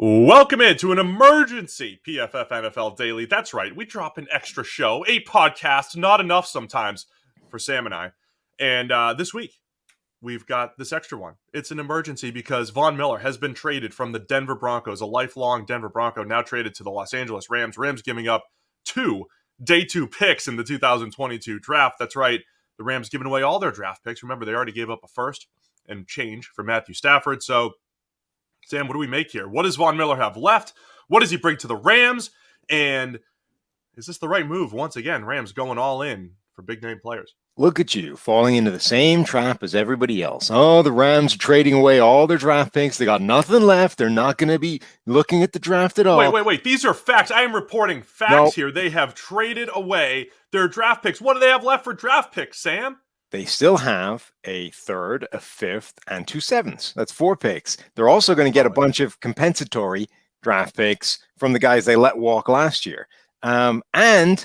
Welcome into an emergency PFF NFL Daily. That's right, we drop an extra show, a podcast, not enough sometimes for Sam and I. And this week, we've got this extra one. It's an emergency because Von Miller has been traded from the Denver Broncos, a lifelong Denver Bronco, now traded to the Los Angeles Rams. Rams giving up day two picks in the 2022 draft. That's right, the Rams giving away all their draft picks. Remember, they already gave up a first and change for Matthew Stafford. So, Sam, what do we make here? What does Von Miller have left? What does he bring to the Rams? And is this the right move? Once again, Rams going all in for big-name players. Look at you, falling into the same trap as everybody else. Oh, the Rams are trading away all their draft picks. They got nothing left. They're not going to be looking at the draft at all. Wait. These are facts. I am reporting facts here. They have traded away their draft picks. What do they have left for draft picks, Sam? They still have a third, a fifth, and 2 sevenths. That's 4 picks. They're also going to get a bunch of compensatory draft picks from the guys they let walk last year. And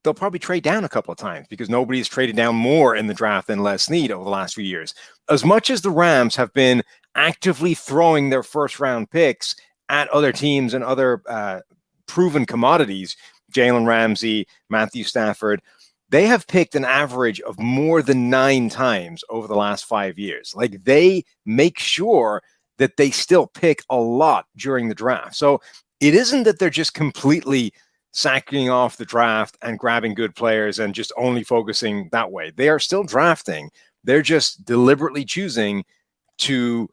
they'll probably trade down a couple of times because nobody's traded down more in the draft than Les Snead over the last few years. As much as the Rams have been actively throwing their first-round picks at other teams and other proven commodities, Jalen Ramsey, Matthew Stafford, they have picked an average of more than 9 times over the last 5 years. Like, they make sure that they still pick a lot during the draft. So it isn't that they're just completely sacking off the draft and grabbing good players and just only focusing that way. They are still drafting. They're just deliberately choosing to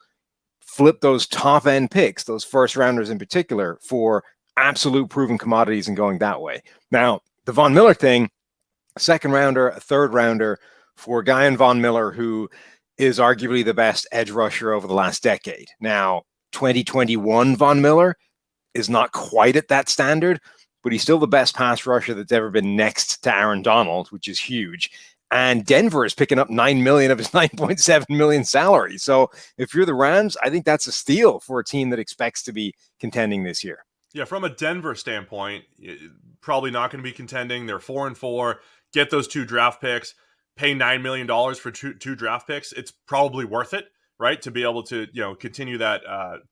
flip those top end picks, those first rounders in particular, for absolute proven commodities and going that way. Now, the Von Miller thing, a second rounder, a third rounder for a guy in Von Miller who is arguably the best edge rusher over the last decade. Now, 2021 Von Miller is not quite at that standard, but he's still the best pass rusher that's ever been next to Aaron Donald, which is huge. And Denver is picking up $9 million of his $9.7 million salary. So if you're the Rams, I think that's a steal for a team that expects to be contending this year. Yeah, from a Denver standpoint, probably not going to be contending. They're 4-4. Get those 2 draft picks, pay $9 million for two draft picks. It's probably worth it, right? To be able to, continue that,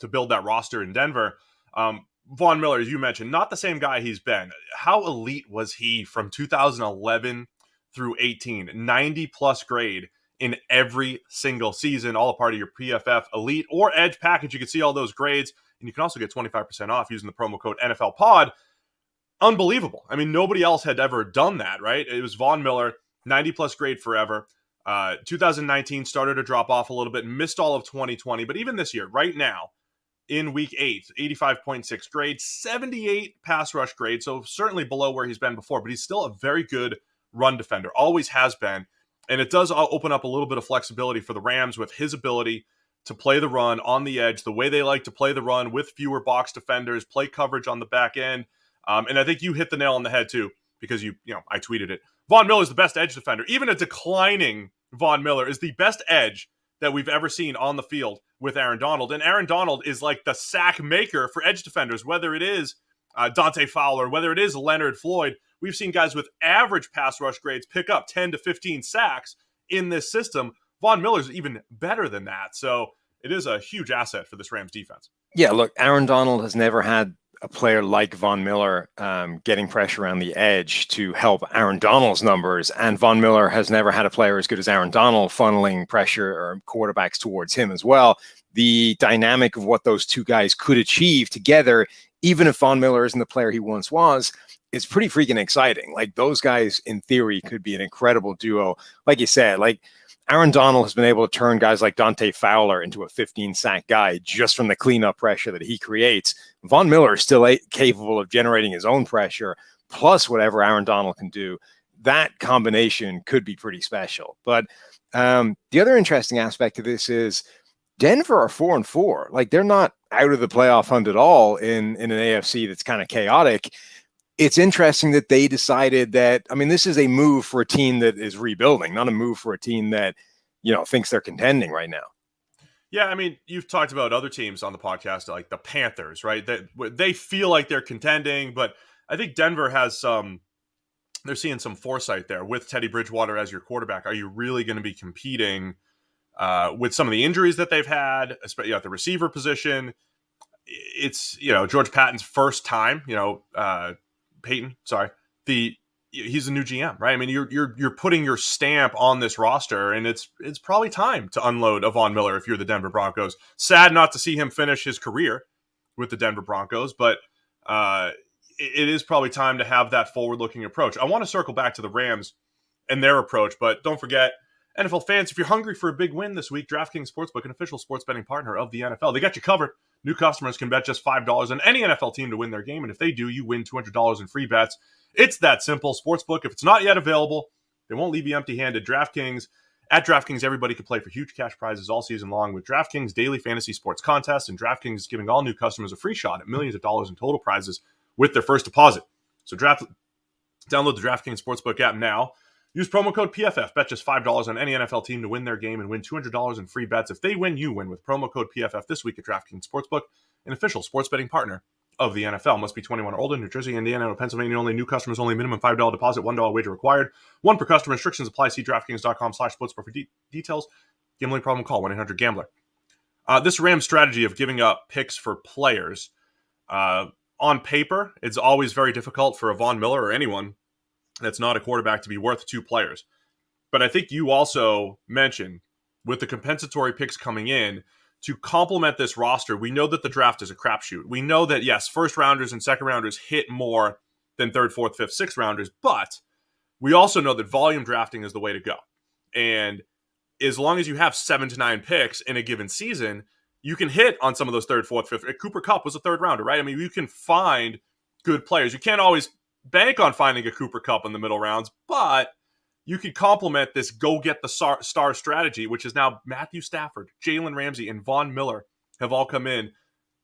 to build that roster in Denver. Von Miller, as you mentioned, not the same guy he's been. How elite was he from 2011 through 18? 90-plus grade in every single season, all a part of your PFF Elite or Edge package. You can see all those grades, and you can also get 25% off using the promo code NFLPOD. Unbelievable. I mean, nobody else had ever done that, right? It was Von Miller, 90-plus grade forever. 2019 started to drop off a little bit, missed all of 2020, but even this year, right now, in week 8, 85.6 grade, 78 pass rush grade, so certainly below where he's been before, but he's still a very good run defender, always has been, and it does open up a little bit of flexibility for the Rams with his ability to play the run on the edge, the way they like to play the run with fewer box defenders, play coverage on the back end. And I think you hit the nail on the head too, because I tweeted it. Von Miller is the best edge defender. Even a declining Von Miller is the best edge that we've ever seen on the field with Aaron Donald. And Aaron Donald is like the sack maker for edge defenders, whether it is Dante Fowler, whether it is Leonard Floyd. We've seen guys with average pass rush grades pick up 10 to 15 sacks in this system. Von Miller's even better than that. So it is a huge asset for this Rams defense. Yeah, look, Aaron Donald has never had a player like Von Miller getting pressure around the edge to help Aaron Donald's numbers. And Von Miller has never had a player as good as Aaron Donald funneling pressure or quarterbacks towards him as well. The dynamic of what those two guys could achieve together, even if Von Miller isn't the player he once was, is pretty freaking exciting. Like, those guys, in theory, could be an incredible duo. Like you said, like, Aaron Donald has been able to turn guys like Dante Fowler into a 15-sack guy just from the cleanup pressure that he creates. Von Miller is still capable of generating his own pressure, plus whatever Aaron Donald can do. That combination could be pretty special. But the other interesting aspect of this is Denver are 4-4. Like, they're not out of the playoff hunt at all in an AFC that's kind of chaotic. It's interesting that they decided that, I mean, this is a move for a team that is rebuilding, not a move for a team that, thinks they're contending right now. Yeah, I mean, you've talked about other teams on the podcast, like the Panthers, right? They feel like they're contending, but I think Denver has they're seeing some foresight there with Teddy Bridgewater as your quarterback. Are you really going to be competing with some of the injuries that they've had, especially at the receiver position? it's, George Patton's first time, Peyton, sorry, he's a new GM, right? I mean, you're putting your stamp on this roster, and it's probably time to unload a Von Miller if you're the Denver Broncos. Sad not to see him finish his career with the Denver Broncos, but it is probably time to have that forward-looking approach. I want to circle back to the Rams and their approach, but don't forget, NFL fans, if you're hungry for a big win this week, DraftKings Sportsbook, an official sports betting partner of the NFL, they got you covered. New customers can bet just $5 on any NFL team to win their game, and if they do, you win $200 in free bets. It's that simple. Sportsbook, if it's not yet available, they won't leave you empty-handed. At DraftKings, everybody can play for huge cash prizes all season long with DraftKings daily fantasy sports contests, and DraftKings is giving all new customers a free shot at millions of dollars in total prizes with their first deposit. So download the DraftKings Sportsbook app now. Use promo code PFF. Bet just $5 on any NFL team to win their game and win $200 in free bets. If they win, you win with promo code PFF this week at DraftKings Sportsbook, an official sports betting partner of the NFL. Must be 21 or older. New Jersey, Indiana, and Pennsylvania only. New customers only. Minimum $5 deposit, $1 wager required. One per customer. Restrictions apply. See DraftKings.com/sportsbook for details. Gambling problem? Call 1-800-GAMBLER. This Rams strategy of giving up picks for players, on paper, it's always very difficult for a Von Miller or anyone that's not a quarterback to be worth two players. But I think you also mentioned, with the compensatory picks coming in, to complement this roster, we know that the draft is a crapshoot. We know that, yes, first rounders and second rounders hit more than third, fourth, fifth, sixth rounders, but we also know that volume drafting is the way to go. And as long as you have 7 to 9 picks in a given season, you can hit on some of those third, fourth, fifth. Cooper Kupp was a third rounder, right? I mean, you can find good players. You can't always bank on finding a Cooper Kupp in the middle rounds, but you could complement this go get the star strategy, which is now Matthew Stafford, Jalen Ramsey, and Von Miller have all come in.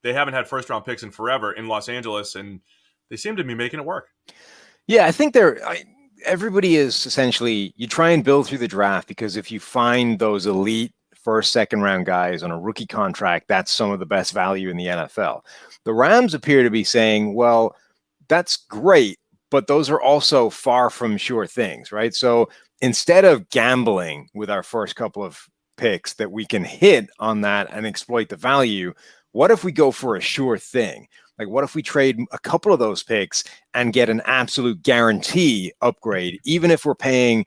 They haven't had first round picks in forever in Los Angeles, and they seem to be making it work. Yeah, I think everybody is essentially, you try and build through the draft, because if you find those elite first, second round guys on a rookie contract, that's some of the best value in the NFL. The Rams appear to be saying, well, that's great, but those are also far from sure things, right? So instead of gambling with our first couple of picks that we can hit on that and exploit the value, what if we go for a sure thing? Like, what if we trade a couple of those picks and get an absolute guarantee upgrade, even if we're paying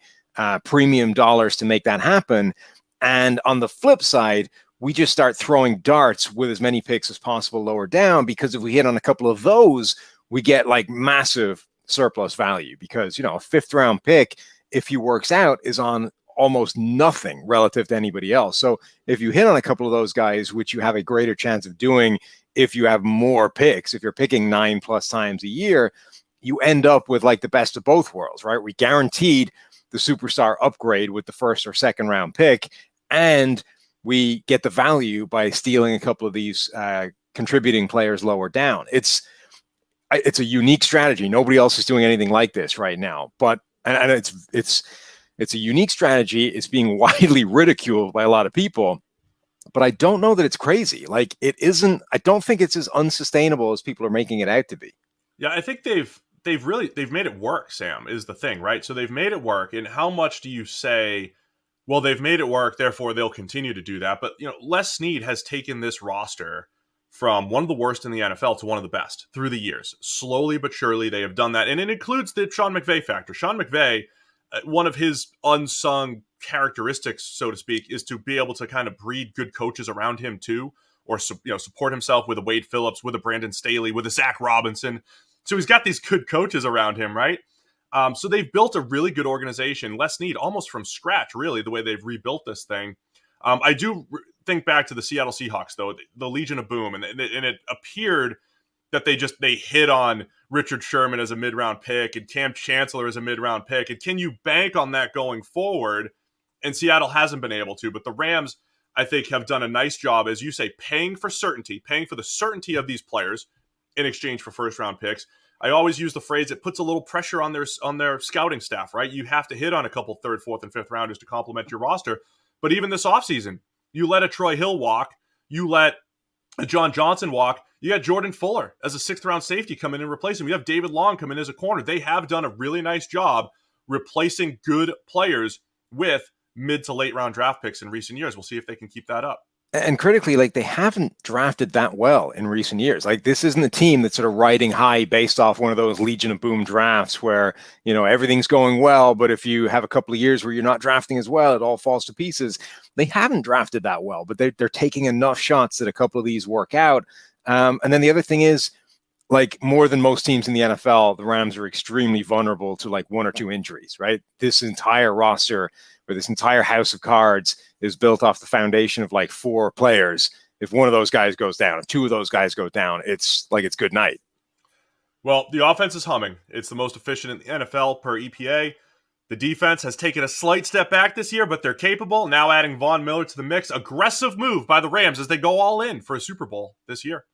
premium dollars to make that happen? And on the flip side, we just start throwing darts with as many picks as possible lower down, because if we hit on a couple of those, we get like massive surplus value, because, a 5th round pick, if he works out, is on almost nothing relative to anybody else. So if you hit on a couple of those guys, which you have a greater chance of doing if you have more picks, if you're picking 9+ times a year, you end up with like the best of both worlds, right? We guaranteed the superstar upgrade with the first or second round pick, and we get the value by stealing a couple of these contributing players lower down. It's a unique strategy. Nobody else is doing anything like this right now, but and it's a unique strategy. It's being widely ridiculed by a lot of people, but I don't know that it's crazy. Like, it isn't. I don't think it's as unsustainable as people are making it out to be. Yeah, I think they've made it work, Sam, is the thing, right? So they've made it work. And how much do you say, well, they've made it work, therefore they'll continue to do that? But, Les Snead has taken this roster from one of the worst in the NFL to one of the best through the years. Slowly but surely, they have done that. And it includes the Sean McVay factor. Sean McVay, one of his unsung characteristics, so to speak, is to be able to kind of breed good coaches around him too, or support himself with a Wade Phillips, with a Brandon Staley, with a Zach Robinson. So he's got these good coaches around him, right? So they've built a really good organization. Les Snead, almost from scratch, really, the way they've rebuilt this thing. I do think back to the Seattle Seahawks, though, the Legion of Boom, and it appeared that they hit on Richard Sherman as a mid-round pick and Cam Chancellor as a mid-round pick. And can you bank on that going forward? And Seattle hasn't been able to. But the Rams, I think, have done a nice job, as you say, paying for the certainty of these players in exchange for first-round picks. I always use the phrase, it puts a little pressure on their scouting staff, right? You have to hit on a couple third, fourth, and fifth rounders to complement your roster. But even this offseason, you let a Troy Hill walk, you let a John Johnson walk, you got Jordan Fuller as a 6th-round safety come in and replace him. You have David Long come in as a corner. They have done a really nice job replacing good players with mid to late round draft picks in recent years. We'll see if they can keep that up. And critically, like they haven't drafted that well in recent years. Like this isn't a team that's sort of riding high based off one of those Legion of Boom drafts where, everything's going well, but if you have a couple of years where you're not drafting as well, it all falls to pieces. They haven't drafted that well, but they're taking enough shots that a couple of these work out. And then the other thing is, like more than most teams in the NFL, the Rams are extremely vulnerable to like one or two injuries, right? This entire roster or this entire house of cards is built off the foundation of like 4 players. If one of those guys goes down, if 2 of those guys go down, it's good night. Well, the offense is humming. It's the most efficient in the NFL per EPA. The defense has taken a slight step back this year, but they're capable. Now adding Von Miller to the mix. Aggressive move by the Rams as they go all in for a Super Bowl this year.